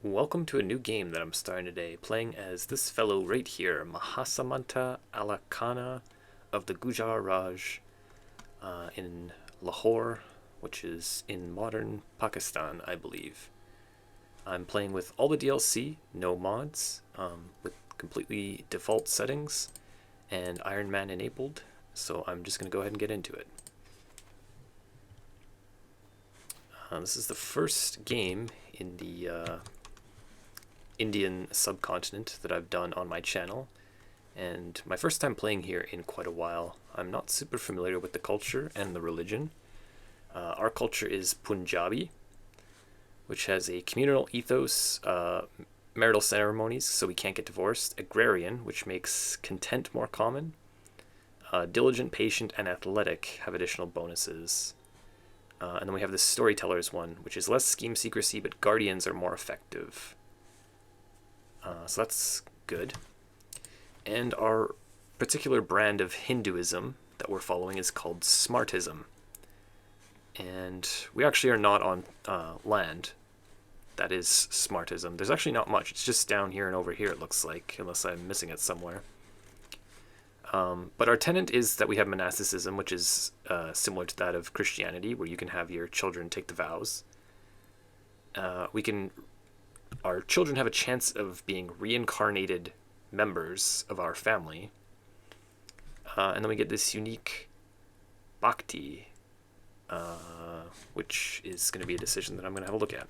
Welcome to a new game that I'm starting today, playing as this fellow right here, Mahasamanta Alakhana of the Gujar Raj in Lahore, which is in modern Pakistan, I believe. I'm playing with all the DLC, no mods, with completely default settings, and Iron Man enabled, so I'm just going to go ahead and get into it. This is the first game in the Indian subcontinent that I've done on my channel, and my first time playing here in quite a while. I'm not super familiar with the culture and the religion. Our culture is Punjabi, which has a communal ethos, marital ceremonies, so we can't get divorced, agrarian, which makes content more common, diligent, patient, and athletic have additional bonuses. And then we have the storytellers one, which is less scheme secrecy, but guardians are more effective. So that's good. And our particular brand of Hinduism that we're following is called Smartism. And we actually are not on land. That is Smartism. There's actually not much. It's just down here and over here, it looks like, unless I'm missing it somewhere. But our tenet is that we have monasticism, which is similar to that of Christianity, where you can have your children take the vows. Our children have a chance of being reincarnated members of our family. And then we get this unique bhakti, which is going to be a decision that I'm going to have a look at.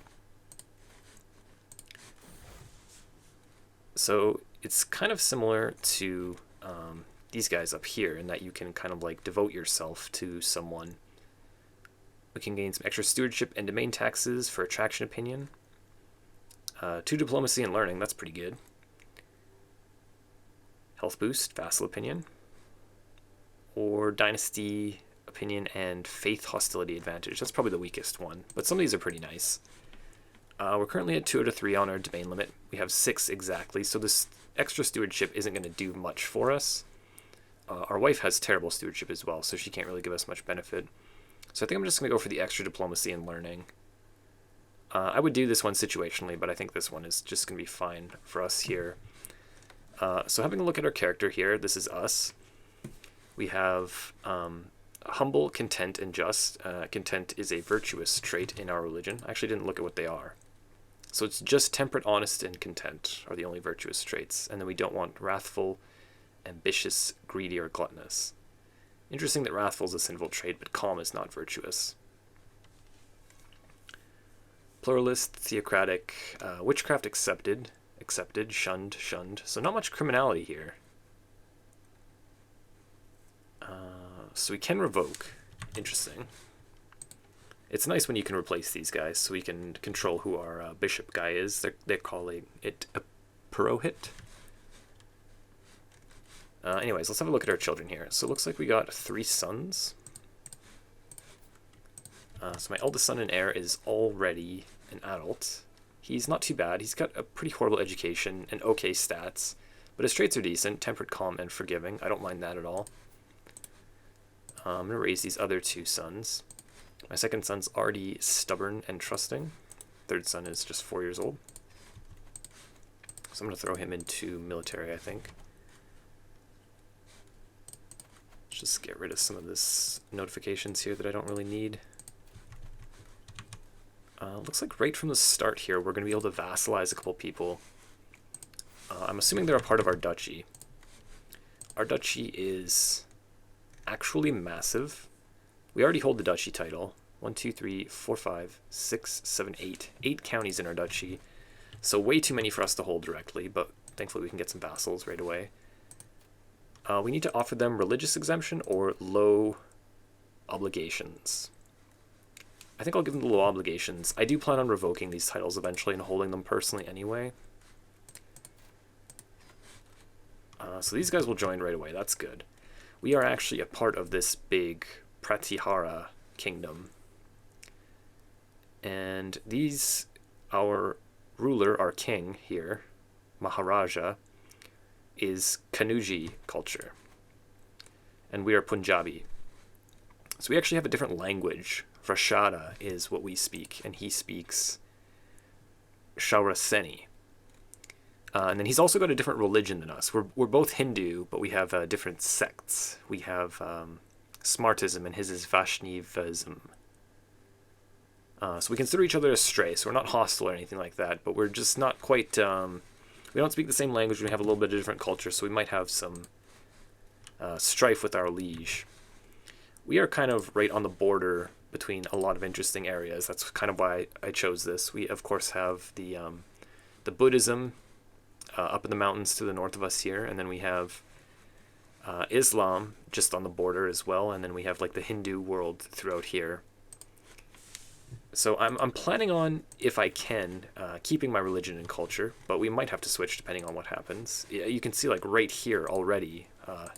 So it's kind of similar to these guys up here in that you can kind of like devote yourself to someone. We can gain some extra stewardship and domain taxes for attraction opinion. 2 diplomacy and learning, that's pretty good. Health boost, vassal opinion. Or dynasty opinion and faith hostility advantage. That's probably the weakest one, but some of these are pretty nice. We're currently at 2 out of 3 on our domain limit. We have 6 exactly, so this extra stewardship isn't going to do much for us. Our wife has terrible stewardship as well, so she can't really give us much benefit. So I think I'm just going to go for the extra diplomacy and learning. I would do this one situationally, but I think this one is just going to be fine for us here. So having a look at our character here, this is us. We have humble, content, and just. Content is a virtuous trait in our religion. I actually didn't look at what they are. So it's just temperate, honest, and content are the only virtuous traits. And then we don't want wrathful, ambitious, greedy, or gluttonous. Interesting that wrathful is a sinful trait, but calm is not virtuous. Pluralist, theocratic, witchcraft accepted, shunned. So not much criminality here. So we can revoke. Interesting. It's nice when you can replace these guys, so we can control who our bishop guy is. They're calling it a purohit. Anyways, let's have a look at our children here. So it looks like we got 3 sons. So my eldest son and heir is already an adult. He's not too bad. He's got a pretty horrible education and okay stats, but his traits are decent, temperate, calm, and forgiving. I don't mind that at all. I'm going to raise these other 2 sons. My second son's already stubborn and trusting. Third son is just 4 years old. So I'm going to throw him into military, I think. Let's just get rid of some of this notifications here that I don't really need. Looks like right from the start here, we're going to be able to vassalize a couple people. I'm assuming they're a part of our duchy. Our duchy is actually massive. We already hold the duchy title. 1, 2, 3, 4, 5, 6, 7, 8. 8 counties in our duchy. So way too many for us to hold directly, but thankfully we can get some vassals right away. We need to offer them religious exemption or low obligations. I think I'll give them the low obligations. I do plan on revoking these titles eventually and holding them personally anyway. So these guys will join right away. That's good. We are actually a part of this big Pratihara kingdom. And these, our ruler, our king here, Maharaja, is Kanuji culture. And we are Punjabi. So we actually have a different language. Vrashada is what we speak, and he speaks Shauraseni. And then he's also got a different religion than us. We're both Hindu, but we have different sects. We have Smartism, and his is Vaishnavism. So we consider each other astray, so we're not hostile or anything like that, but we're just not quite... we don't speak the same language, we have a little bit of different culture, so we might have some strife with our liege. We are kind of right on the border between a lot of interesting areas. That's kind of why I chose this. We, of course, have the Buddhism up in the mountains to the north of us here, and then we have Islam just on the border as well, and then we have like the Hindu world throughout here. So I'm planning on, if I can, keeping my religion and culture, but we might have to switch depending on what happens. You can see like right here already,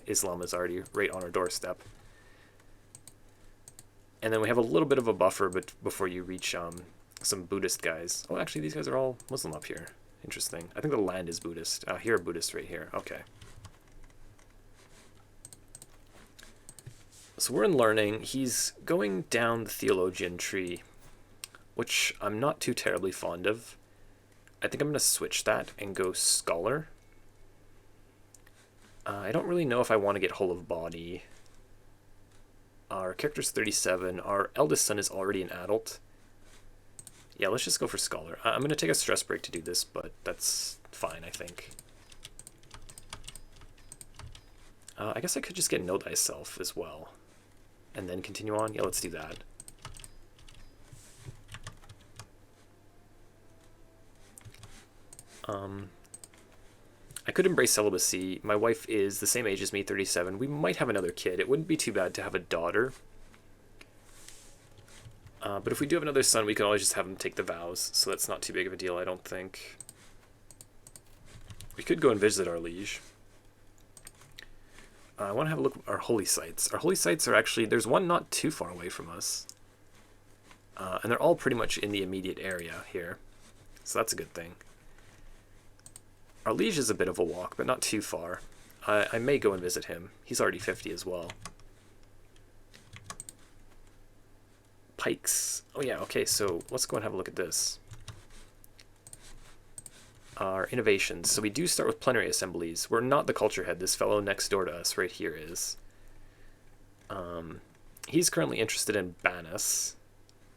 Islam is already right on our doorstep. And then we have a little bit of a buffer before you reach some Buddhist guys. Oh, actually, these guys are all Muslim up here. Interesting. I think the land is Buddhist. Here are Buddhists right here. Okay. So we're in learning. He's going down the theologian tree, which I'm not too terribly fond of. I think I'm going to switch that and go scholar. I don't really know if I want to get whole of body. Our character's 37. Our eldest son is already an adult. Yeah, let's just go for scholar. I'm going to take a stress break to do this, but that's fine, I think. I guess I could just get know thyself as well. And then continue on. Yeah, let's do that. I could embrace celibacy. My wife is the same age as me, 37. We might have another kid. It wouldn't be too bad to have a daughter. But if we do have another son, we can always just have him take the vows, so that's not too big of a deal, I don't think. We could go and visit our liege. I want to have a look at our holy sites. Our holy sites are actually, there's one not too far away from us. And they're all pretty much in the immediate area here. So that's a good thing. Our liege is a bit of a walk, but not too far. I may go and visit him. He's already 50 as well. Pikes. Oh yeah, okay, so let's go and have a look at this. Our innovations. So we do start with plenary assemblies. We're not the culture head. This fellow next door to us right here is. He's currently interested in Banus.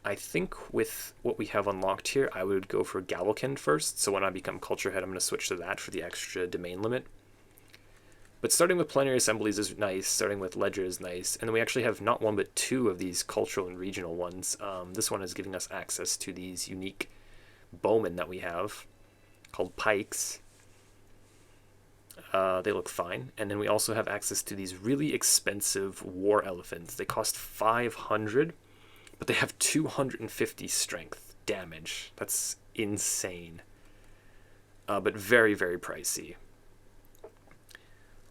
I think with what we have unlocked here, I would go for Gavelkind first. So when I become culture head, I'm going to switch to that for the extra domain limit. But starting with plenary assemblies is nice. Starting with ledger is nice. And then we actually have not one but two of these cultural and regional ones. This one is giving us access to these unique bowmen that we have called pikes. They look fine. And then we also have access to these really expensive war elephants. They cost 500, but they have 250 strength damage. That's insane. But very, very pricey.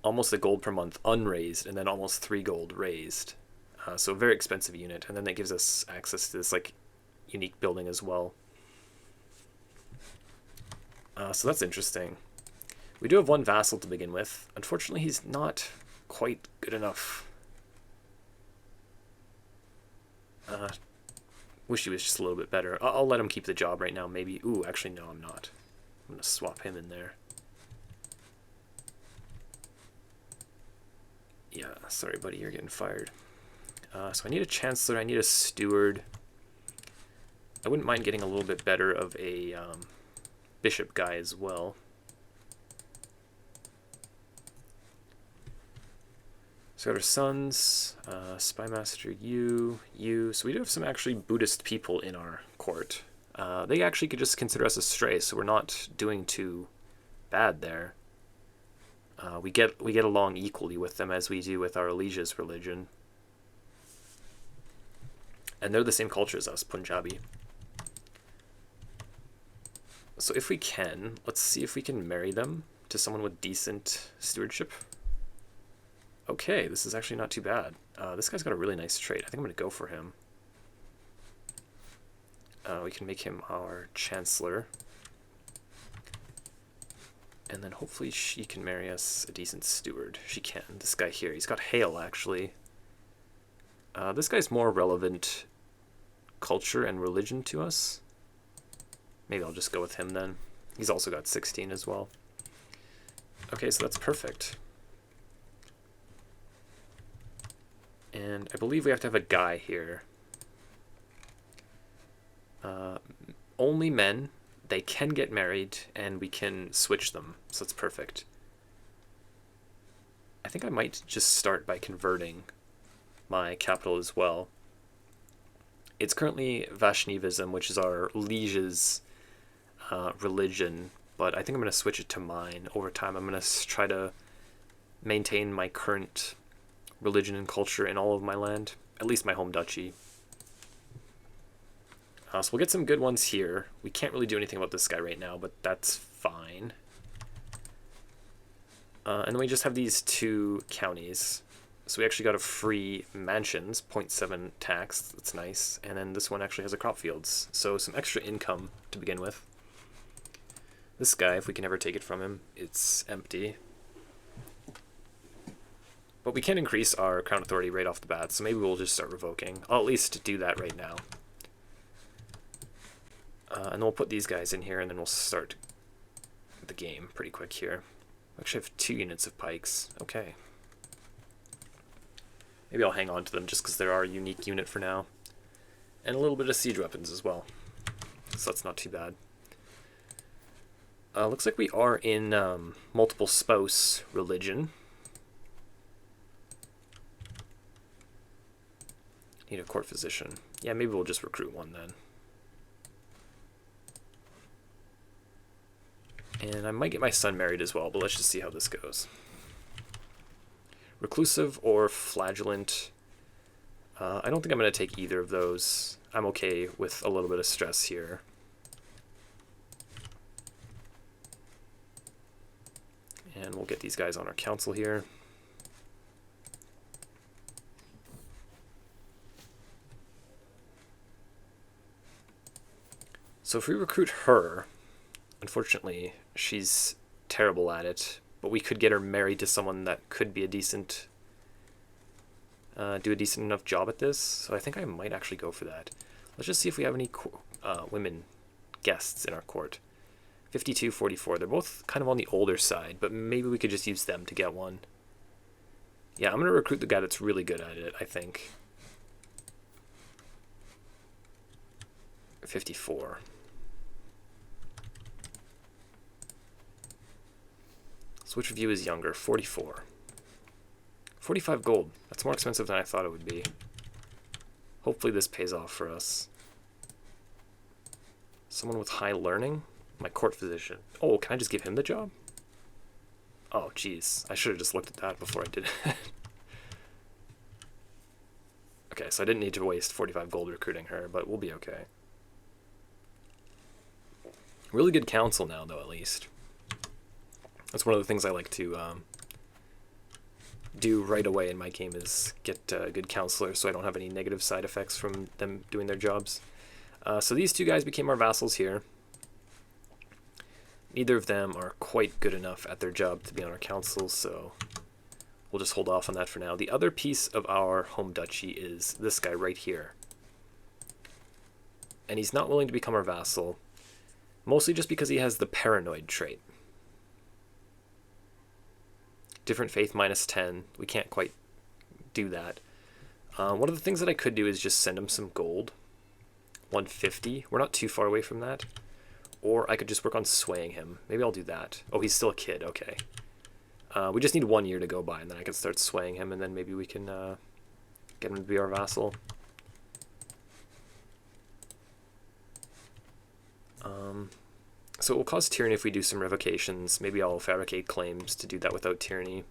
Almost a gold per month unraised, and then almost 3 gold raised. So a very expensive unit. And then that gives us access to this like unique building as well. So that's interesting. We do have one vassal to begin with. Unfortunately, he's not quite good enough. Wish he was just a little bit better. I'll let him keep the job right now, maybe. Ooh, actually, no, I'm not. I'm going to swap him in there. Yeah, sorry, buddy, you're getting fired. So I need a chancellor, I need a steward. I wouldn't mind getting a little bit better of a bishop guy as well. So we got our sons, spymaster, you. So we do have some actually Buddhist people in our court. They actually could just consider us astray, so we're not doing too bad there. We get along equally with them as we do with our liege's religion. And they're the same culture as us, Punjabi. So if we can, let's see if we can marry them to someone with decent stewardship. Okay, this is actually not too bad. This guy's got a really nice trait. I think I'm going to go for him. We can make him our chancellor. And then hopefully she can marry us a decent steward. She can. This guy here, he's got hail, actually. This guy's more relevant culture and religion to us. Maybe I'll just go with him then. He's also got 16 as well. Okay, so that's perfect. And I believe we have to have a guy here. Only men. They can get married, and we can switch them, so it's perfect. I think I might just start by converting my capital as well. It's currently Vaishnavism, which is our liege's religion, but I think I'm going to switch it to mine over time. I'm going to try to maintain my current religion and culture in all of my land, at least my home duchy. So we'll get some good ones here. We can't really do anything about this guy right now, but that's fine. And then we just have these 2 counties. So we actually got a free mansions, 0.7 tax, that's nice. And then this one actually has a crop fields, so some extra income to begin with. This guy, if we can ever take it from him, it's empty. But we can increase our crown authority right off the bat, so maybe we'll just start revoking. I'll at least do that right now. And then we'll put these guys in here, and then we'll start the game pretty quick here. We actually have 2 units of pikes. Okay. Maybe I'll hang on to them just because they're our unique unit for now. And a little bit of siege weapons as well. So that's not too bad. Looks like we are in multiple spouse religion. Need a court physician. Yeah, maybe we'll just recruit one then. And I might get my son married as well, but let's just see how this goes. Reclusive or flagellant. I don't think I'm going to take either of those. I'm okay with a little bit of stress here. And we'll get these guys on our council here. So if we recruit her, unfortunately, she's terrible at it, but we could get her married to someone that could be a decent, do a decent enough job at this. So I think I might actually go for that. Let's just see if we have any women guests in our court. 52, 44. They're both kind of on the older side, but maybe we could just use them to get one. Yeah, I'm going to recruit the guy that's really good at it, I think. 54. Switch review is younger, 44. 45 gold. That's more expensive than I thought it would be. Hopefully this pays off for us. Someone with high learning? My court physician. Oh, can I just give him the job? Oh, jeez. I should have just looked at that before I did it. Okay, so I didn't need to waste 45 gold recruiting her, but we'll be okay. Really good council now, though, at least. That's one of the things I like to do right away in my game is get good counselors so I don't have any negative side effects from them doing their jobs. So these 2 guys became our vassals here. Neither of them are quite good enough at their job to be on our council, so we'll just hold off on that for now. The other piece of our home duchy is this guy right here. And he's not willing to become our vassal, mostly just because he has the paranoid trait. Different faith minus 10. We can't quite do that. One of the things that I could do is just send him some gold. 150. We're not too far away from that. Or I could just work on swaying him. Maybe I'll do that. Oh, he's still a kid. Okay. We just need 1 year to go by, and then I can start swaying him, and then maybe we can get him to be our vassal. So it will cause tyranny if we do some revocations. Maybe I'll fabricate claims to do that without tyranny.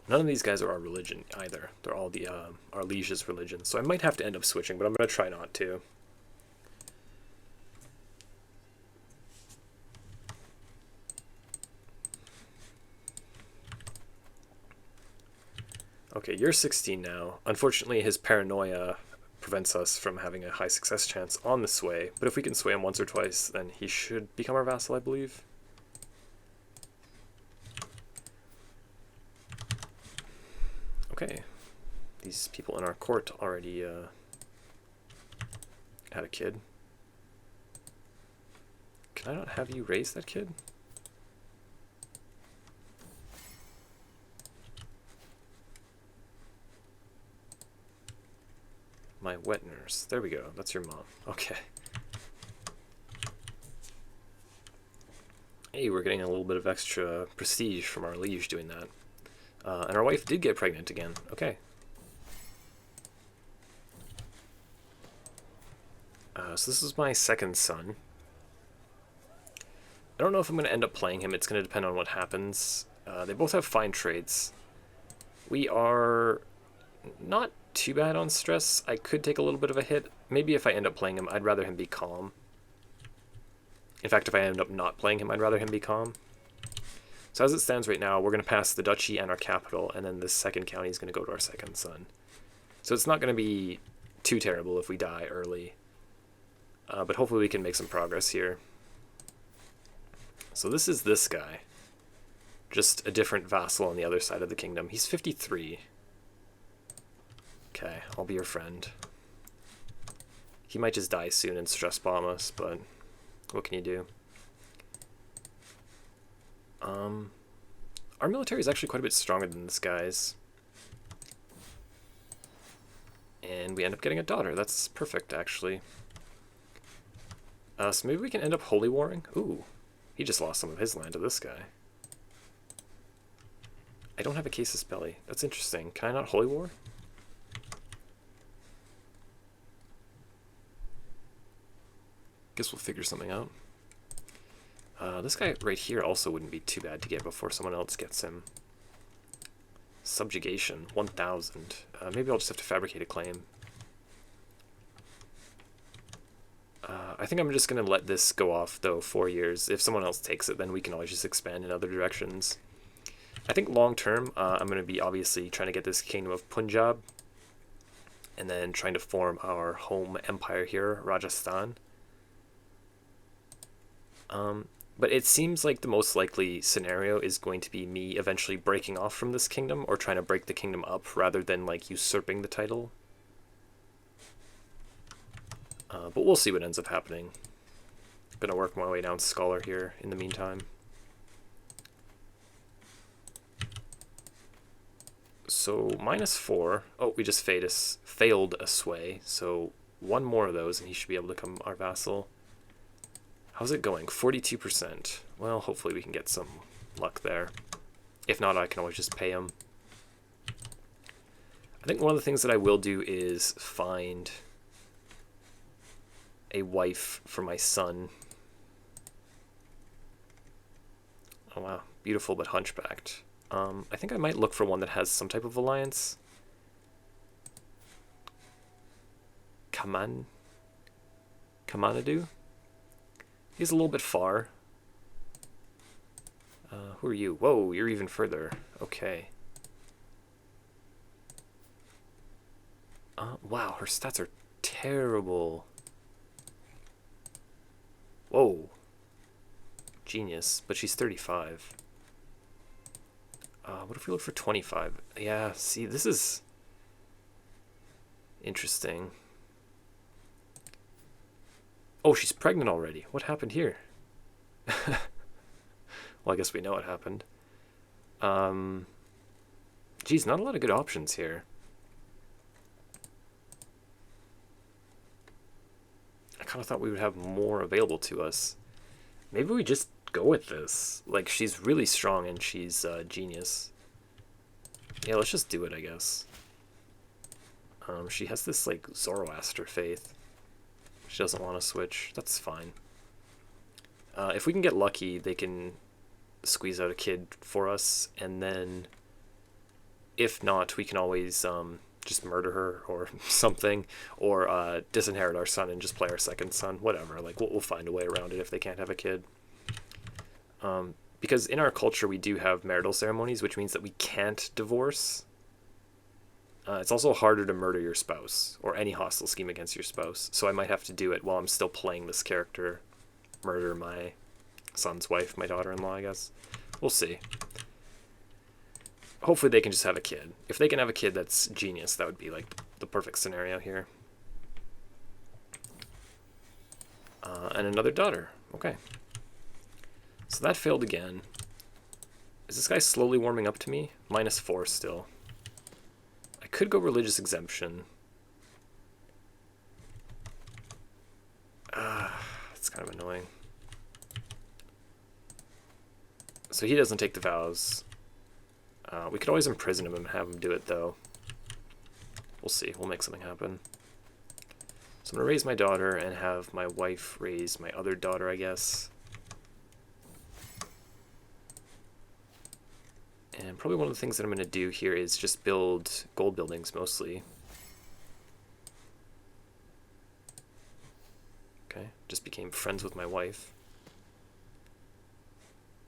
None of these guys are our religion either. They're all the our liege's religion. So I might have to end up switching, but I'm going to try not to. Okay, you're 16 now. Unfortunately, his paranoia prevents us from having a high success chance on the sway. But if we can sway him once or twice, then he should become our vassal, I believe. Okay. These people in our court already had a kid. Can I not have you raise that kid? My wet nurse. There we go. That's your mom. Okay. Hey, we're getting a little bit of extra prestige from our liege doing that. And our wife did get pregnant again. Okay. So this is my second son. I don't know if I'm going to end up playing him. It's going to depend on what happens. They both have fine traits. We are not too bad on stress. I could take a little bit of a hit. Maybe if I end up playing him, I'd rather him be calm. In fact, if I end up not playing him, I'd rather him be calm. So as it stands right now, we're going to pass the duchy and our capital, and then this second county is going to go to our second son. So it's not going to be too terrible if we die early. But hopefully we can make some progress here. So this is this guy. Just a different vassal on the other side of the kingdom. He's 53. Okay, I'll be your friend. He might just die soon and stress bomb us, but what can you do? Our military is actually quite a bit stronger than this guy's. And we end up getting a daughter. That's perfect, actually. So maybe we can end up holy warring? Ooh, he just lost some of his land to this guy. I don't have a casus belli. That's interesting. Can I not holy war? Guess we'll figure something out. This guy right here also wouldn't be too bad to get before someone else gets him. Subjugation, 1,000. Maybe I'll just have to fabricate a claim. I think I'm just going to let this go off, though, 4 years. If someone else takes it, then we can always just expand in other directions. I think long term, I'm going to be obviously trying to get this Kingdom of Punjab, and then trying to form our home empire here, Rajasthan. But it seems like the most likely scenario is going to be me eventually breaking off from this kingdom, or trying to break the kingdom up, rather than, like, usurping the title. But we'll see what ends up happening. Gonna work my way down Scholar here in the meantime. So, -4. Oh, we just failed a sway. So, one more of those and he should be able to become our vassal. How's it going? 42%. Well, hopefully we can get some luck there. If not, I can always just pay him. I think one of the things that I will do is find a wife for my son. Oh wow, beautiful but hunchbacked. I think I might look for one that has some type of alliance. Kamanadu? He's a little bit far. Who are you? Whoa, you're even further. Okay. Wow, her stats are terrible. Whoa. Genius, but she's 35. What if we look for 25? Yeah, see, this is interesting. Oh, she's pregnant already. What happened here? Well, I guess we know what happened. Geez, not a lot of good options here. I kind of thought we would have more available to us. Maybe we just go with this. Like, she's really strong and she's genius. Yeah, let's just do it, I guess. She has this, like, Zoroaster faith. She doesn't want to switch. That's fine. If we can get lucky, they can squeeze out a kid for us, and then if not, we can always just murder her or something, or disinherit our son and just play our second son, whatever. Like, we'll find a way around it if they can't have a kid. Because in our culture, we do have marital ceremonies, which means that we can't divorce. It's also harder to murder your spouse, or any hostile scheme against your spouse, so I might have to do it while I'm still playing this character. Murder my son's wife, my daughter-in-law, I guess. We'll see. Hopefully they can just have a kid. If they can have a kid that's genius, that would be like the perfect scenario here. And another daughter. Okay. So that failed again. Is this guy slowly warming up to me? -4 still. I could go religious exemption. It's kind of annoying. So he doesn't take the vows. We could always imprison him and have him do it, though. We'll see. We'll make something happen. So I'm going to raise my daughter and have my wife raise my other daughter, I guess. And probably one of the things that I'm going to do here is just build gold buildings, mostly. Okay, just became friends with my wife.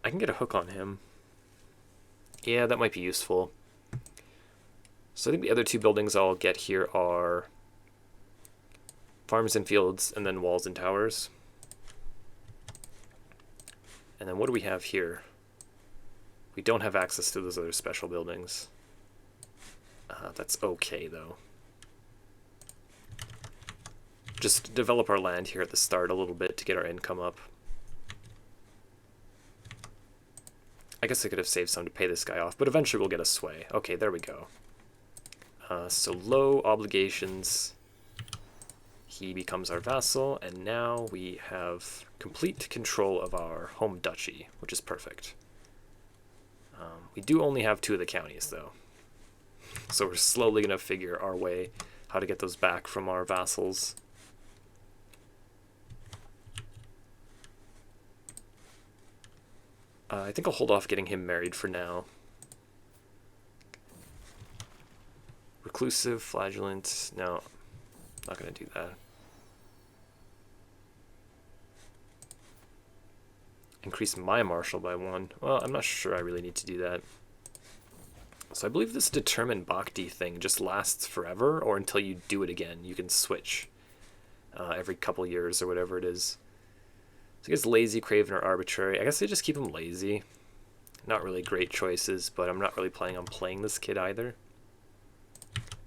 I can get a hook on him. Yeah, that might be useful. So I think the other two buildings I'll get here are farms and fields, and then walls and towers. And then what do we have here? We don't have access to those other special buildings. That's okay, though. Just develop our land here at the start a little bit to get our income up. I guess I could have saved some to pay this guy off, but eventually we'll get a sway. Okay, there we go. So low obligations. He becomes our vassal, and now we have complete control of our home duchy, which is perfect. We do only have 2 of the counties, though. So we're slowly going to figure our way how to get those back from our vassals. I think I'll hold off getting him married for now. Reclusive, flagellant, no, not going to do that. Increase my martial by 1. Well, I'm not sure I really need to do that. So I believe this determined bhakti thing just lasts forever, or until you do it again. You can switch every couple years or whatever it is. So I guess lazy, craven, or arbitrary. I guess they just keep them lazy. Not really great choices, but I'm not really planning on playing this kid either.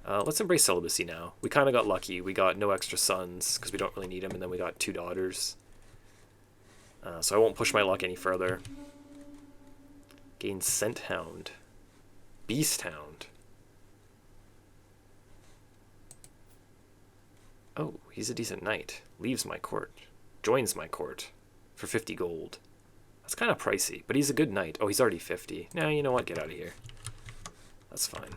Let's embrace celibacy now. We kind of got lucky. We got no extra sons, because we don't really need them, and then we got 2 daughters. So I won't push my luck any further. Gain Scent Hound. Beast Hound. Oh, he's a decent knight. Leaves my court. Joins my court. For 50 gold. That's kind of pricey, but he's a good knight. Oh, he's already 50. Nah, you know what? Get out of here. That's fine.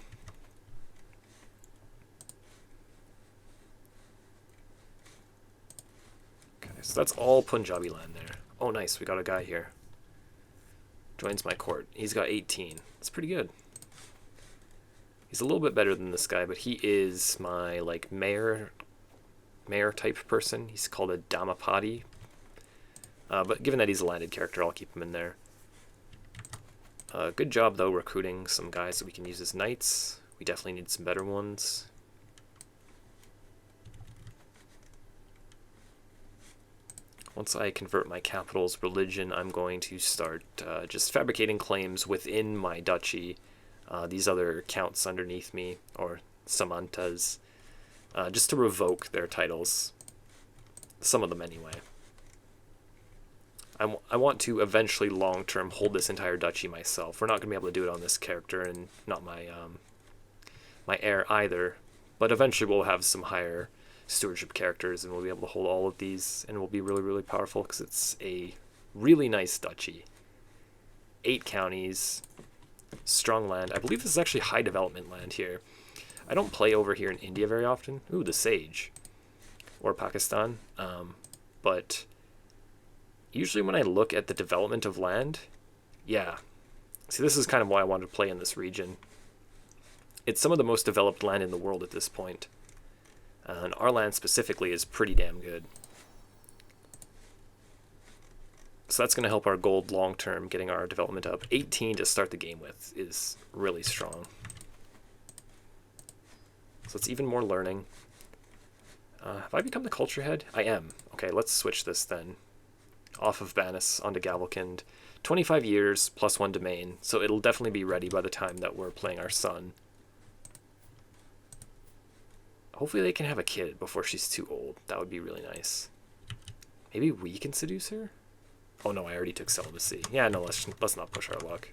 Okay, so that's all Punjabi land there. Oh, nice. We got a guy here. Joins my court. He's got 18. That's pretty good. He's a little bit better than this guy, but he is my, like, mayor type person. He's called a Dhammapadi. But given that he's a landed character, I'll keep him in there. Good job, though, recruiting some guys that we can use as knights. We definitely need some better ones. Once I convert my capital's religion, I'm going to start just fabricating claims within my duchy. These other counts underneath me, or samantas, just to revoke their titles. Some of them anyway. I want to eventually long-term hold this entire duchy myself. We're not going to be able to do it on this character, and not my my heir either. But eventually we'll have some higher stewardship characters, and we'll be able to hold all of these, and we'll be really, really powerful, because it's a really nice duchy. 8 counties, strong land. I believe this is actually high development land here. I don't play over here in India very often. Ooh, the Sage. Or Pakistan. But usually when I look at the development of land, yeah. See, this is kind of why I wanted to play in this region. It's some of the most developed land in the world at this point. And our land specifically is pretty damn good. So that's going to help our gold long-term, getting our development up. 18 to start the game with is really strong. So it's even more learning. Have I become the culture head? I am. Okay, let's switch this then. Off of Banis onto Gavelkind. 25 years plus 1 domain, so it'll definitely be ready by the time that we're playing our son. Hopefully they can have a kid before she's too old. That would be really nice. Maybe we can seduce her? Oh no, I already took celibacy. Yeah, no, let's not push our luck.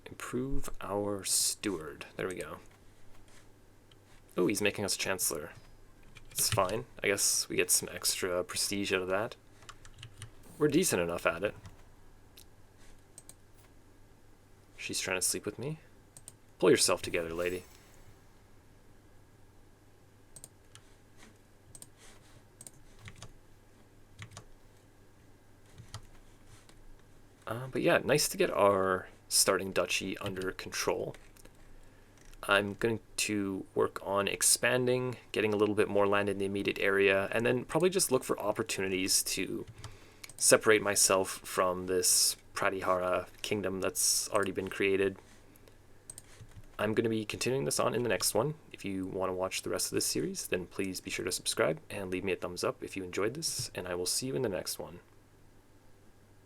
Improve our steward. There we go. Oh, he's making us chancellor. It's fine. I guess we get some extra prestige out of that. We're decent enough at it. She's trying to sleep with me. Pull yourself together, lady. But yeah, nice to get our starting duchy under control. I'm going to work on expanding, getting a little bit more land in the immediate area, and then probably just look for opportunities to separate myself from this Pratihara kingdom that's already been created. I'm going to be continuing this on in the next one. If you want to watch the rest of this series, then please be sure to subscribe and leave me a thumbs up if you enjoyed this, and I will see you in the next one.